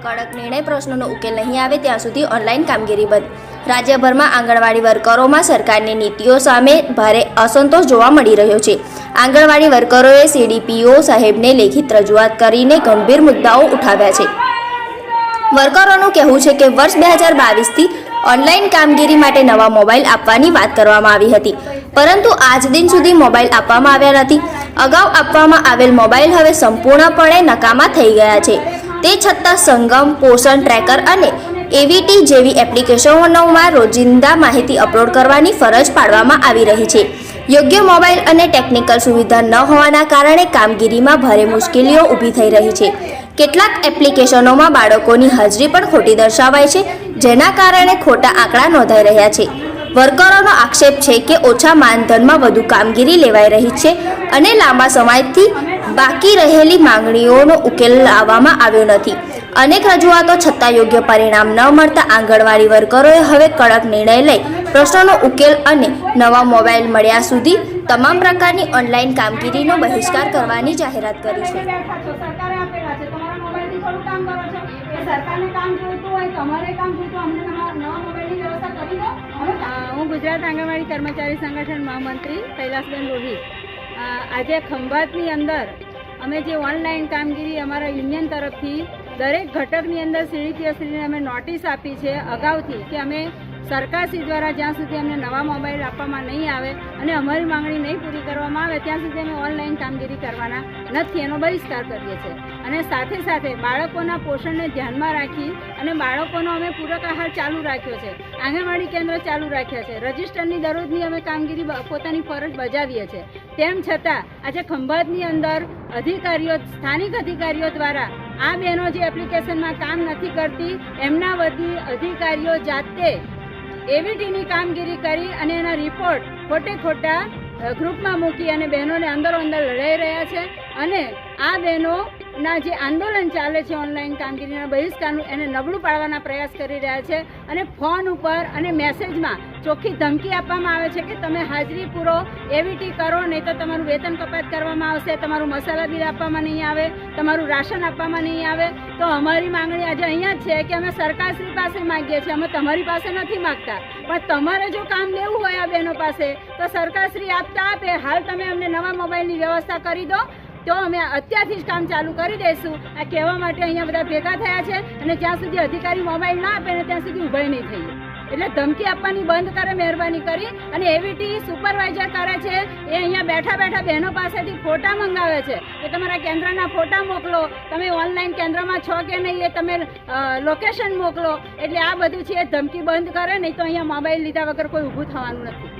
કડક નિર્ણય પ્રશ્નોનો ઉકેલ નહીં આવે ત્યાં સુધી ઓનલાઈન કામગીરી બંધ. રાજ્યભરમાં આંગણવાડી વર્કરોમાં સરકારની નીતિઓ સામે ભારે અસંતોષ જોવા મળી રહ્યો છે. આંગણવાડી વર્કરોએ CDPO સાહેબને લેખિત રજૂઆત કરીને ગંભીર મુદ્દાઓ ઉઠાવ્યા છે. વર્કરોનું કહેવું છે કે વર્ષ 2022થી ઓનલાઈન કામગીરી માટે નવા મોબાઈલ આપવાની વાત કરવામાં આવી હતી, પરંતુ આજ દિન સુધી મોબાઈલ આપવામાં આવ્યા નથી. અગાઉ આપવામાં આવેલ મોબાઈલ હવે સંપૂર્ણપણે નકામા થઈ ગયા છે. તે છતાં સંગમ, પોષણ ટ્રેકર અને AVT જેવી એપ્લિકેશનોમાં રોજિંદા માહિતી અપલોડ કરવાની ફરજ પાડવામાં આવી રહી છે. યોગ્ય મોબાઈલ અને ટેકનિકલ સુવિધા ન હોવાના કારણે કામગીરીમાં ભારે મુશ્કેલીઓ ઊભી થઈ રહી છે. કેટલાક એપ્લિકેશનોમાં બાળકોની હાજરી પણ ખોટી દર્શાવાય છે, જેના કારણે ખોટા આંકડા નોંધાઈ રહ્યા છે. વર્કરોનો આક્ષેપ છે કે ઓછા માનધનમાં વધુ કામગીરી લેવાઈ રહી છે અને લાંબા સમયથી બાકી રહેલી માંગણીઓનો ઉકેલ લાવવામાં આવ્યો નથી. અનેક રજૂઆતો છતાં યોગ્ય પરિણામ ન મળતા આંગણવાડી વર્કરોએ હવે કડક નિર્ણય લઈ પ્રશ્નોનો ઉકેલ અને નવા મોબાઈલ મળ્યા સુધી તમામ પ્રકારની ઓનલાઈન કામગીરીનો બહિષ્કાર કરવાની જાહેરાત કરી છે. હું ગુજરાત આંગણવાડી કર્મચારી સંગઠન મહામંત્રી કૈલાસબેન રોહિત. આજે ખંભાતની અંદર અમે જે ઓનલાઈન કામગીરી અમારા યુનિયન તરફથી દરેક ઘટકની અંદર CDPOશ્રીને અમે નોટિસ આપી છે અગાઉથી કે અમે સરકારશ્રી દ્વારા જ્યાં સુધી અમને નવા મોબાઈલ આપવામાં નહીં આવે અને અમારી માંગણી નહીં પૂરી કરવામાં આવે ત્યાં સુધી અમે ઓનલાઈન કામગીરી કરવાના નથી, એનો બહિષ્કાર કરીએ છીએ. અને સાથે સાથે બાળકોના પોષણને ધ્યાનમાં રાખી અને બાળકોનો અમે પૂરક આહાર ચાલુ રાખ્યો છે, આંગણવાડી કેન્દ્ર ચાલુ રાખ્યા છે, રજિસ્ટરની દરરોજની અમે કામગીરી પોતાની ફરજ બજાવીએ છીએ. તેમ છતાં આજે ખંભાતની અંદર અધિકારીઓ, સ્થાનિક અધિકારીઓ દ્વારા આ બહેનો જે એપ્લિકેશનમાં કામ નથી કરતી એમના બધી અધિકારીઓ જાતે AVTની કામગીરી કરી અને એના રિપોર્ટ ખોટા ગ્રુપમાં મૂકી અને બહેનોને અંદરો અંદર લડાઈ રહ્યા છે. અને આ બહેનોના જે આંદોલન ચાલે છે ઓનલાઈન કામગીરીના બહિષ્કારનું, એને નબળું પાડવાના પ્રયાસ કરી રહ્યા છે. અને ફોન ઉપર અને મેસેજમાં ચોખ્ખી ધમકી આપવામાં આવે છે કે તમે હાજરી પૂરો, AVT કરો, નહીં તો તમારું વેતન કપાત કરવામાં આવશે, તમારું મસાલા બિલ આપવામાં નહીં આવે, તમારું રાશન આપવામાં નહીં આવે. તો અમારી માંગણી આજે અહીંયા જ છે કે અમે સરકારશ્રી પાસે માગીએ છીએ, અમે તમારી પાસે નથી માગતા, પણ તમારે જો કામ લેવું હોય આ બહેનો પાસે તો સરકારશ્રી આપતા આપે. હાલ તમે અમને નવા મોબાઈલની વ્યવસ્થા કરી દો તો અમે અત્યારથી જ કામ ચાલુ કરી દઈશું. આ કહેવા માટે અહીંયા બધા ભેગા થયા છે અને જ્યાં સુધી અધિકારી મોબાઈલ ના આપે ને ત્યાં સુધી ઊભા નહીં થઈએ. એટલે ધમકી આપવાની બંધ કરે મહેરબાની કરી. અને AVT સુપરવાઇઝર કરે છે એ અહીંયા બેઠા બહેનો પાસેથી ફોટા મંગાવે છે કે તમારા કેન્દ્રના ફોટા મોકલો, તમે ઓનલાઈન કેન્દ્રમાં છો કે નહીં એ તમે લોકેશન મોકલો. એટલે આ બધું છે એ ધમકી બંધ કરે, નહીં તો અહીંયા મોબાઈલ લીધા વગર કોઈ ઊભું થવાનું નથી.